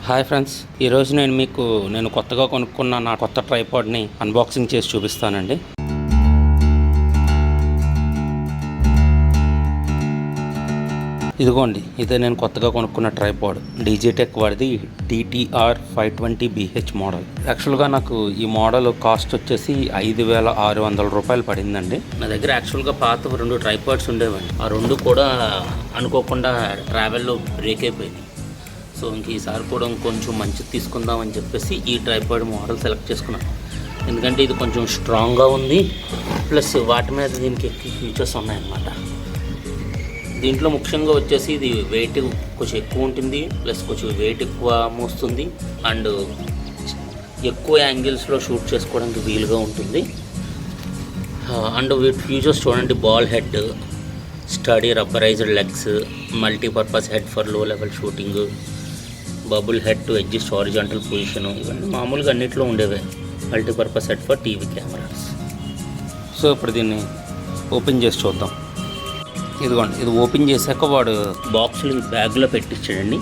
Hi friends, ఈరోజు నేను కొత్తగా కొనుక్కున్న నా కొత్త ట్రైపాడ్ని అన్బాక్సింగ్ చేసి చూపిస్తానండి. ఇదిగోండి, ఇదే నేను కొత్తగా కొనుక్కున్న ట్రైపాడ్. డిజిటెక్ వాడిది DTR 520BH మోడల్. యాక్చువల్గా నాకు ఈ మోడల్ కాస్ట్ వచ్చేసి 5,600 రూపాయలు పడిందండి. నా దగ్గర యాక్చువల్గా పాత 2 ట్రైపాడ్స్ ఉండేవండి. ఆ 2 కూడా అనుకోకుండా ట్రావెల్లో బ్రేక్ అయిపోయింది. సో ఇంక ఈసారి కూడా కొంచెం మంచిది తీసుకుందామని చెప్పేసి ఈ ట్రైపాడ్ మోడల్ సెలెక్ట్ చేసుకున్నాను. ఎందుకంటే ఇది కొంచెం స్ట్రాంగ్గా ఉంది, ప్లస్ వాటి మీద దీనికి ఎక్కువ ఫీచర్స్ ఉన్నాయన్నమాట. దీంట్లో ముఖ్యంగా వచ్చేసి ఇది వెయిట్ కొంచెం ఎక్కువ ఉంటుంది, ప్లస్ కొంచెం వెయిట్ ఎక్కువ మోస్తుంది, అండ్ ఎక్కువ యాంగిల్స్లో షూట్ చేసుకోవడానికి వీలుగా ఉంటుంది. అండ్ వీటి ఫీచర్స్ చూడండి, ball head, sturdy rubberized legs, multipurpose head for low level shooting, bubble head to adjust horizontal position, ఇవన్నీ మామూలుగా అన్నింటిలో ఉండేవే. Multipurpose head for TV cameras. So ఇప్పుడు దీన్ని ఓపెన్ చేసి చూద్దాం. ఇదిగోండి, ఇది ఓపెన్ చేశాక వాడు బాక్స్లు బ్యాగ్లో పెట్టించాడండి.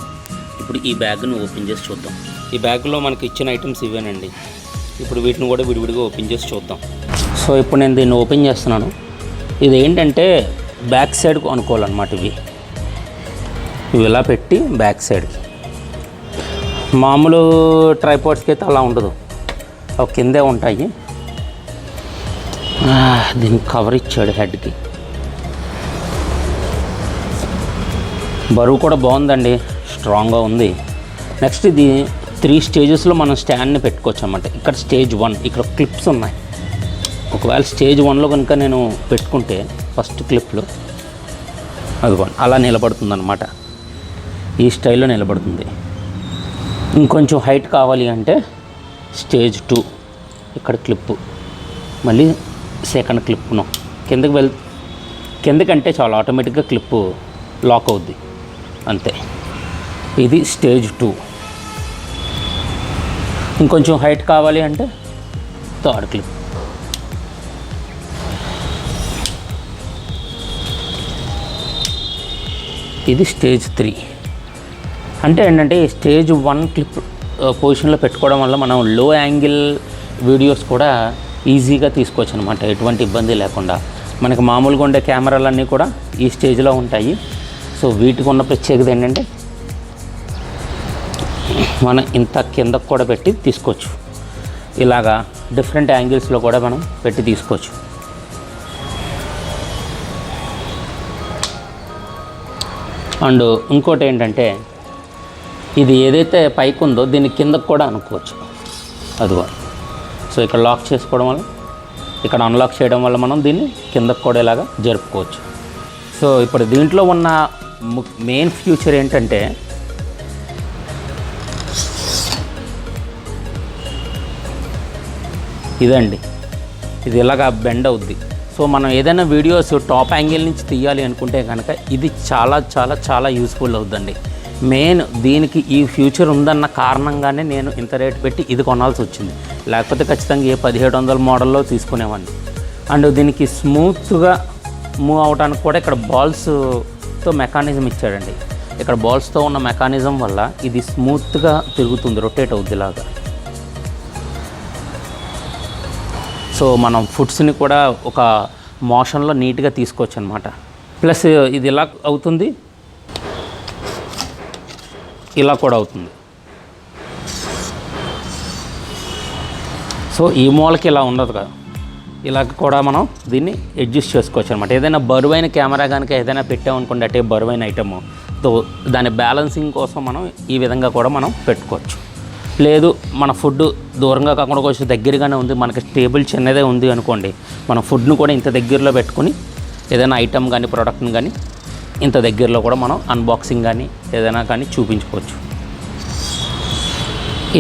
ఇప్పుడు ఈ బ్యాగ్ను ఓపెన్ చేసి చూద్దాం. ఈ బ్యాగ్లో మనకి ఇచ్చిన ఐటమ్స్ ఇవేనండి. ఇప్పుడు వీటిని కూడా విడివిడిగా ఓపెన్ చేసి చూద్దాం. సో ఇప్పుడు నేను దీన్ని ఓపెన్ చేస్తున్నాను. ఇది ఏంటంటే బ్యాక్ సైడ్ అనుకోవాలన్నమాట. ఇవి ఇలా పెట్టి బ్యాక్ సైడ్కి, మామూలు ట్రైపాడ్స్కి అయితే అలా ఉండదు, అవి కిందే ఉంటాయి. దీనికి కవర్ ఇచ్చాడు హెడ్కి. బరువు కూడా బాగుందండి, స్ట్రాంగ్గా ఉంది. నెక్స్ట్ ఇది 3 స్టేజెస్లో మనం స్టాండ్ని పెట్టుకోవచ్చు అన్నమాట. ఇక్కడ స్టేజ్ 1, ఇక్కడ క్లిప్స్ ఉన్నాయి. ఒకవేళ స్టేజ్ 1లో కనుక నేను పెట్టుకుంటే ఫస్ట్ క్లిప్లో అదిగోండి అలా నిలబడుతుంది అన్నమాట. ఈ స్టైల్లో నిలబడుతుంది. ఇంకొంచెం హైట్ కావాలి అంటే స్టేజ్ 2, ఇక్కడ క్లిప్పు, మళ్ళీ సెకండ్ క్లిప్ను కిందకంటే చాలా ఆటోమేటిక్గా క్లిప్పు లాక్ అవుద్ది, అంతే. ఇది స్టేజ్ 2. ఇంకొంచెం హైట్ కావాలి అంటే థర్డ్ క్లిప్. ఇది స్టేజ్ 3. అంటే ఏంటంటే ఈ స్టేజ్ 1 క్లిప్ పొజిషన్లో పెట్టుకోవడం వల్ల మనం లో యాంగిల్ వీడియోస్ కూడా ఈజీగా తీసుకోవచ్చు అనమాట, ఎటువంటి ఇబ్బంది లేకుండా. మనకి మామూలుగా ఉండే కెమెరాలన్నీ కూడా ఈ స్టేజ్లో ఉంటాయి. సో వీటికి ఉన్న ప్రత్యేకత ఏంటంటే మనం ఇంత కిందకు కూడా పెట్టి తీసుకోవచ్చు. ఇలాగా డిఫరెంట్ యాంగిల్స్లో కూడా మనం పెట్టి తీసుకోవచ్చు. అండ్ ఇంకోటి ఏంటంటే ఇది ఏదైతే పైకి ఉందో దీన్ని కిందకు కూడా అనుకోవచ్చు, అదిగో. సో ఇక్కడ లాక్ చేసుకోవడం వల్ల, ఇక్కడ అన్లాక్ చేయడం వల్ల మనం దీన్ని కిందకు కూడా ఇలాగా జరుపుకోవచ్చు. సో ఇప్పుడు దీంట్లో ఉన్న మెయిన్ ఫ్యూచర్ ఏంటంటే ఇదండి, ఇది ఇలాగా బెండ్ అవుద్ది. సో మనం ఏదైనా వీడియోస్ టాప్ యాంగిల్ నుంచి తీయాలి అనుకుంటే కనుక ఇది చాలా చాలా చాలా యూస్ఫుల్ అవుద్దండి. మెయిన్ దీనికి ఈ ఫ్యూచర్ ఉందన్న కారణంగానే నేను ఇంత రేటు పెట్టి ఇది కొనాల్సి వచ్చింది. లేకపోతే ఖచ్చితంగా ఏ 1700 మోడల్లో తీసుకునేవాడిని. అండ్ దీనికి స్మూత్గా మూవ్ అవడానికి కూడా ఇక్కడ బాల్స్తో మెకానిజం ఇచ్చాడండి. ఇక్కడ బాల్స్తో ఉన్న మెకానిజం వల్ల ఇది స్మూత్గా తిరుగుతుంది, రొటేట్ అవుద్ది ఇలాగా. సో మనం ఫుడ్స్ని కూడా ఒక మోషన్లో నీట్గా తీసుకోవచ్చు అనమాట. ప్లస్ ఇది ఇలా అవుతుంది, ఇలా కూడా అవుతుంది. సో ఈ మూలకి ఇలా ఉండదు కదా, ఇలా కూడా మనం దీన్ని అడ్జస్ట్ చేసుకోవచ్చు అనమాట. ఏదైనా బరువైన కెమెరా కనుక ఏదైనా పెట్టామనుకోండి, అంటే బరువైన ఐటమ్, సో దాని బ్యాలెన్సింగ్ కోసం మనం ఈ విధంగా కూడా మనం పెట్టుకోవచ్చు. లేదు మన ఫుడ్ దూరంగా కాకుండా కొంచెం దగ్గరగానే ఉంది, మనకి టేబుల్ చిన్నదే ఉంది అనుకోండి, మన ఫుడ్ను కూడా ఇంత దగ్గరలో పెట్టుకొని ఏదైనా ఐటమ్ కానీ ప్రోడక్ట్ని కానీ ఇంత దగ్గరలో కూడా మనం అన్బాక్సింగ్ కానీ ఏదైనా కానీ చూపించుకోవచ్చు.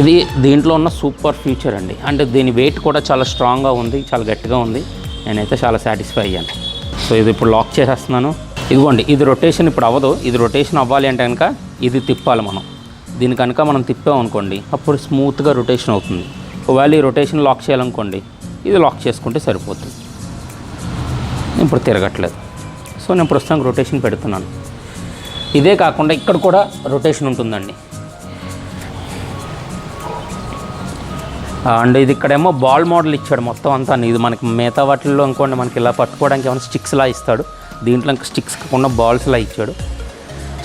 ఇది దీంట్లో ఉన్న సూపర్ ఫీచర్ అండి. అంటే దీని వెయిట్ కూడా చాలా స్ట్రాంగ్గా ఉంది, చాలా గట్టిగా ఉంది. నేనైతే చాలా సాటిస్ఫై అయ్యాను. సో ఇది ఇప్పుడు లాక్ చేసేస్తున్నాను. ఇదిగోండి, ఇది రొటేషన్ ఇప్పుడు అవ్వదు. ఇది రొటేషన్ అవ్వాలి అంటే కనుక ఇది తిప్పాలి మనం. దీని కనుక మనం తిప్పామనుకోండి అప్పుడు స్మూత్గా రొటేషన్ అవుతుంది. ఒకవేళ ఈ రొటేషన్ లాక్ చేయాలనుకోండి, ఇది లాక్ చేసుకుంటే సరిపోతుంది. ఇప్పుడు తిరగట్లేదు. సో నేను ప్రస్తుతానికి రొటేషన్ పెడుతున్నాను. ఇదే కాకుండా ఇక్కడ కూడా రొటేషన్ ఉంటుందండి. అండ్ ఇది ఇక్కడేమో బాల్ మోడల్ ఇచ్చాడు మొత్తం అంతా. ఇది మనకి మిగతా వాటిల్లో అనుకోండి మనకి ఇలా పట్టుకోవడానికి ఏమైనా స్టిక్స్లా ఇస్తాడు, దీంట్లో ఇంకా స్టిక్స్ కాకుండా బాల్స్లా ఇచ్చాడు.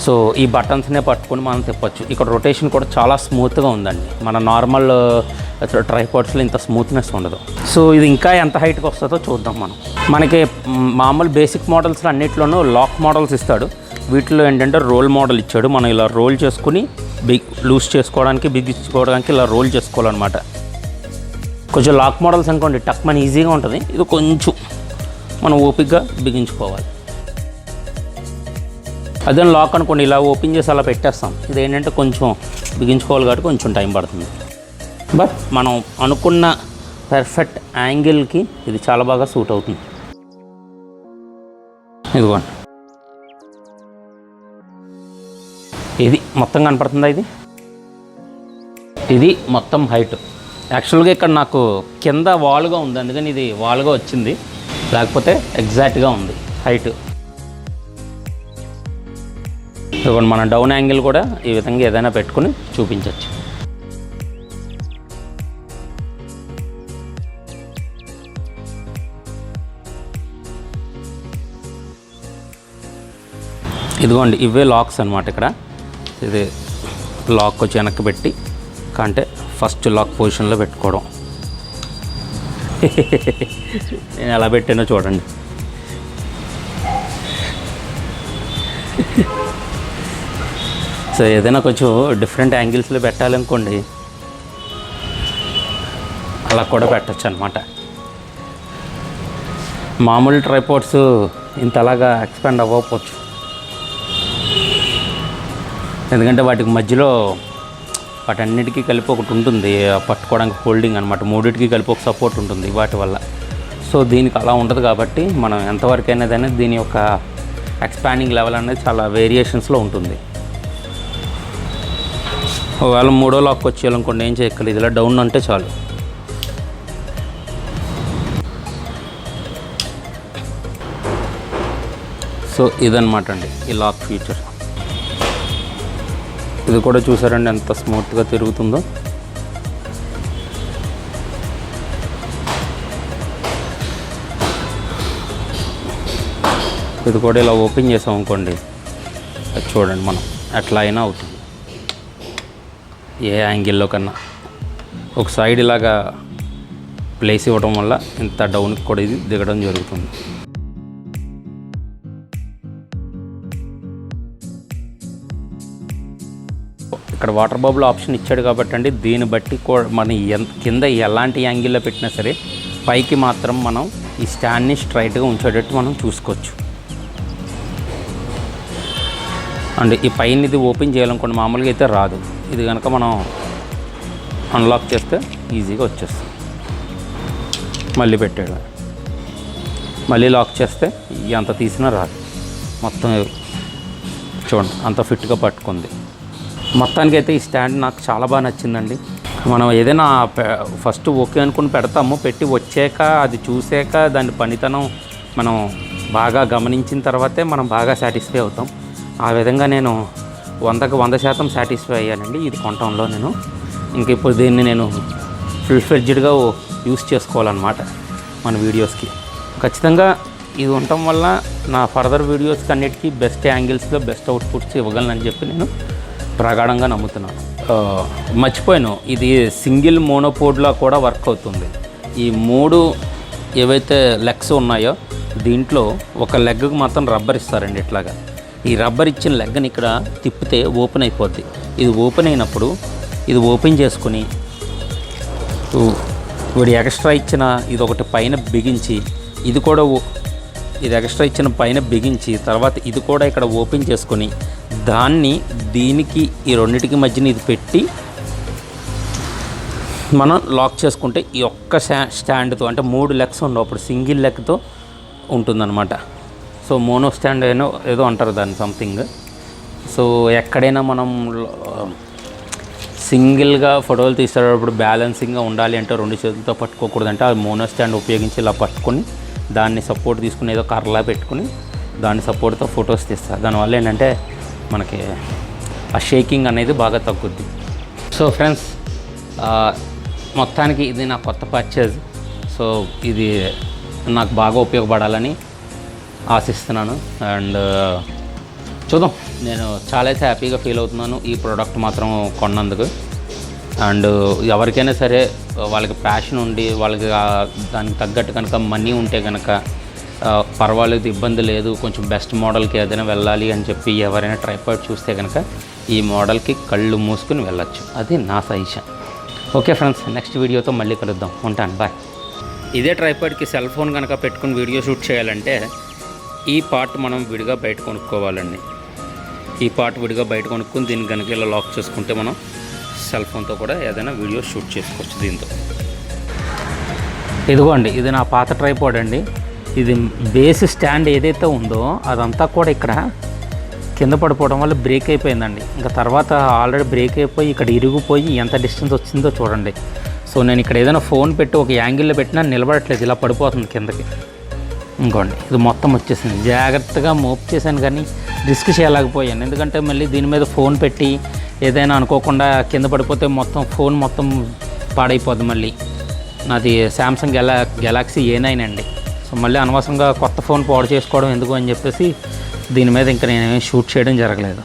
సో ఈ బటన్స్నే పట్టుకొని మనం తిప్పచ్చు. ఇక్కడ రొటేషన్ కూడా చాలా స్మూత్గా ఉందండి, మన నార్మల్ ట్రైపాడ్స్లో ఇంత స్మూత్నెస్ ఉండదు. సో ఇది ఇంకా ఎంత హైట్కి వస్తుందో చూద్దాం మనం. మనకి మామూలు బేసిక్ మోడల్స్లో అన్నిట్లోనూ లాక్ మోడల్స్ ఇస్తాడు, వీటిలో ఏంటంటే రోల్ మోడల్ ఇచ్చాడు. మనం ఇలా రోల్ చేసుకుని లూజ్ చేసుకోవడానికి బిగించుకోవడానికి ఇలా రోల్ చేసుకోవాలన్నమాట. కొంచెం లాక్ మోడల్స్ అనుకోండి టక్ మన ఈజీగా ఉంటుంది, ఇది కొంచెం మనం ఓపిక్గా బిగించుకోవాలి. అదే లాక్ అనుకోండి ఇలా ఓపెన్ చేసి అలా పెట్టేస్తాం, ఇది ఏంటంటే కొంచెం బిగించుకోవాలి కాబట్టి కొంచెం టైం పడుతుంది. బట్ మనం అనుకున్న పర్ఫెక్ట్ యాంగిల్కి ఇది చాలా బాగా సూట్ అవుతుంది. ఇదిగోండి, ఇది మొత్తం కనపడుతుందా, ఇది మొత్తం హైట్. యాక్చువల్గా ఇక్కడ నాకు కింద వాల్గా ఉంది, అందుకని ఇది వాల్గా వచ్చింది, లేకపోతే ఎగ్జాక్ట్గా ఉంది హైట్. ఇదిగోండి, మన డౌన్ యాంగిల్ కూడా ఈ విధంగా ఏదైనా పెట్టుకుని చూపించవచ్చు. ఇదిగోండి, ఇవే లాక్స్ అనమాట. ఇక్కడ ఇది లాక్ వచ్చి వెనక్కి పెట్టి కంటే ఫస్ట్ లాక్ పొజిషన్లో పెట్టుకోవడం. నేను ఎలా పెట్టానో చూడండి. సో ఏదైనా కొంచెం డిఫరెంట్ యాంగిల్స్లో పెట్టాలనుకోండి అలా కూడా పెట్టచ్చు అనమాట. మామూలు ట్రైపాడ్స్ ఇంతలాగా ఎక్స్పాండ్ అవ్వకపోవచ్చు, ఎందుకంటే వాటికి మధ్యలో వాటన్నిటికీ కలిపి ఒకటి ఉంటుంది పట్టుకోవడానికి హోల్డింగ్ అనమాట, మూడింటికి కలిపి ఒక సపోర్ట్ ఉంటుంది వాటి వల్ల. సో దీనికి అలా ఉండదు కాబట్టి మనం ఎంతవరకైనా కానీ దీని యొక్క ఎక్స్పాండింగ్ లెవెల్ అనేది చాలా వేరియేషన్స్లో ఉంటుంది. ఒకవేళ మూడో లాక్ వచ్చేయాలనుకోండి ఏం చేయక్కర్లేదు, ఇలా డౌన్ అంటే చాలు. సో ఇదన్నమాట అండి ఈ లాక్ ఫీచర్. ఇది కూడా చూసారండి ఎంత స్మూత్గా తిరుగుతుందో. ఇది కూడా ఇలా ఓపెన్ చేసాం అనుకోండి, అది చూడండి మనం ఎట్లా అయినా అవుతుంది ఏ యాంగిల్లో కన్నా. ఒక సైడ్ ఇలాగా ప్లేస్ ఇవ్వడం వల్ల ఇంత డౌన్కి కూడా ఇది దిగడం జరుగుతుంది. ఇక్కడ వాటర్ బబుల్ ఆప్షన్ ఇచ్చాడు కాబట్టి అండి, దీన్ని బట్టి మనం కింద ఎలాంటి యాంగిల్లో పెట్టినా సరే పైకి మాత్రం మనం ఈ స్టాండ్ని స్ట్రైట్గా ఉంచేటట్టు మనం చూసుకోవచ్చు. అండ్ ఈ పైన ఇది ఓపెన్ చేయాలనుకోండి మామూలుగా అయితే రాదు, ఇది కనుక మనం అన్లాక్ చేస్తే ఈజీగా వచ్చేస్తుంది. మళ్ళీ పెట్టాడు, మళ్ళీ లాక్ చేస్తే ఎంత తీసినా రాదు. మొత్తం చూడండి అంత ఫిట్గా పట్టుకుంది. మొత్తానికైతే ఈ స్టాండ్ నాకు చాలా బాగా నచ్చిందండి. మనం ఏదైనా ఫస్ట్ ఓకే అనుకుని పెడతాము, పెట్టి వచ్చాక అది చూసాక దాని పనితనం మనం బాగా గమనించిన తర్వాతే మనం బాగా సాటిస్ఫై అవుతాం. ఆ విధంగా నేను 100కి 100% సాటిస్ఫై అయ్యానండి ఇది కొనటంలో. నేను ఇంక ఇప్పుడు దీన్ని నేను ఫుల్ ఫ్లెడ్జ్డ్గా యూస్ చేసుకోవాలన్నమాట మన వీడియోస్కి. ఖచ్చితంగా ఇది ఉండటం వల్ల నా ఫర్దర్ వీడియోస్కి అన్నిటికీ బెస్ట్ యాంగిల్స్లో బెస్ట్ అవుట్పుట్స్ ఇవ్వగలనని చెప్పి నేను ప్రగాఢంగా నమ్ముతున్నాను. మర్చిపోయాను, ఇది సింగిల్ మోనోపోడ్లా కూడా వర్క్ అవుతుంది. ఈ 3 ఏవైతే లెగ్స్ ఉన్నాయో దీంట్లో ఒక లెగ్కి మాత్రం రబ్బర్ ఇస్తారండి. ఇట్లాగా ఈ రబ్బర్ ఇచ్చిన లెగ్ని ఇక్కడ తిప్పితే ఓపెన్ అయిపోద్ది. ఇది ఓపెన్ అయినప్పుడు ఇది ఓపెన్ చేసుకుని వీడు ఎక్స్ట్రా ఇచ్చిన ఇది ఒకటి పైన బిగించి ఇది కూడా ఇది ఎక్స్ట్రా ఇచ్చిన పైన బిగించి తర్వాత ఇది కూడా ఇక్కడ ఓపెన్ చేసుకొని దీనికి ఈ రెండింటికి మధ్యన ఇది పెట్టి మనం లాక్ చేసుకుంటే ఈ ఒక్క స్టాండ్తో అంటే 3 లెగ్స్ ఉండవు, అప్పుడు సింగిల్ లెగ్తో ఉంటుందన్నమాట. సో మోనో స్టాండ్ ఏదో అంటారు దాన్ని సంథింగ్. సో ఎక్కడైనా మనం సింగిల్గా ఫోటోలు తీసేటప్పుడు బ్యాలెన్సింగ్గా ఉండాలి అంటే 2 చేతులతో పట్టుకోకూడదంటే ఆ మోనో స్టాండ్ ఉపయోగించి ఇలా పట్టుకొని దాన్ని సపోర్ట్ తీసుకుని ఏదో కర్రలా పెట్టుకుని దాని సపోర్ట్తో ఫొటోస్ తీస్తారు. దానివల్ల ఏంటంటే మనకి ఆ షేకింగ్ అనేది బాగా తగ్గుద్ది. సో ఫ్రెండ్స్ మొత్తానికి ఇది నా కొత్త పర్చేజ్. సో ఇది నాకు బాగా ఉపయోగపడాలని ఆశిస్తున్నాను. అండ్ చూద్దాం, నేను చాలా అయితే హ్యాపీగా ఫీల్ అవుతున్నాను ఈ ప్రోడక్ట్ మాత్రం కొన్నందుకు. అండ్ ఎవరికైనా సరే వాళ్ళకి ప్యాషన్ ఉండి వాళ్ళకి దానికి తగ్గట్టు కనుక మనీ ఉంటే కనుక పర్వాలేదు, ఇబ్బంది లేదు, కొంచెం బెస్ట్ మోడల్కి ఏదైనా వెళ్ళాలి అని చెప్పి ఎవరైనా ట్రైపాడ్ చూస్తే కనుక ఈ మోడల్కి కళ్ళు మూసుకుని వెళ్ళొచ్చు. అది నా సజెషన్. ఓకే ఫ్రెండ్స్, నెక్స్ట్ వీడియోతో మళ్ళీ కలుద్దాం. ఉంటాను, బాయ్. ఇదే ట్రైపాడ్కి సెల్ ఫోన్ కనుక పెట్టుకుని వీడియో షూట్ చేయాలంటే ఈ పార్ట్ మనం విడిగా బయట కొనుక్కోవాలండి. ఈ పార్ట్ విడిగా బయట కొనుక్కొని దీన్ని కనుక ఇలా లాక్ చేసుకుంటే మనం సెల్ ఫోన్తో కూడా ఏదైనా వీడియో షూట్ చేసుకోవచ్చు దీంతో. ఇదిగోండి, ఇది నా పాత ట్రైపాడ్ అండి. ఇది బేస్ స్టాండ్ ఏదైతే ఉందో అదంతా కూడా ఇక్కడ కింద పడిపోవడం వల్ల బ్రేక్ అయిపోయిందండి. ఇంకా తర్వాత ఆల్రెడీ బ్రేక్ అయిపోయి ఇక్కడ ఇరిగిపోయి ఎంత డిస్టెన్స్ వచ్చిందో చూడండి. సో నేను ఇక్కడ ఏదైనా ఫోన్ పెట్టి ఒక యాంగిల్లో పెట్టినా నిలబడట్లేదు, ఇలా పడిపోతుంది కిందకి. ఇంకోండి, ఇది మొత్తం వచ్చేసింది. జాగ్రత్తగా మోప్ చేశాను కానీ రిస్క్ చేయలేకపోయాను, ఎందుకంటే మళ్ళీ దీని మీద ఫోన్ పెట్టి ఏదైనా అనుకోకుండా కింద పడిపోతే ఫోన్ మొత్తం పాడైపోద్ది. మళ్ళీ నాది శాంసంగ్ గెలాక్సీ A9 అండి. సో మళ్ళీ అనవసరంగా కొత్త ఫోన్ పాడు చేసుకోవడం ఎందుకు అని చెప్పేసి దీని మీద ఇంకా నేను షూట్ చేయడం జరగలేదు.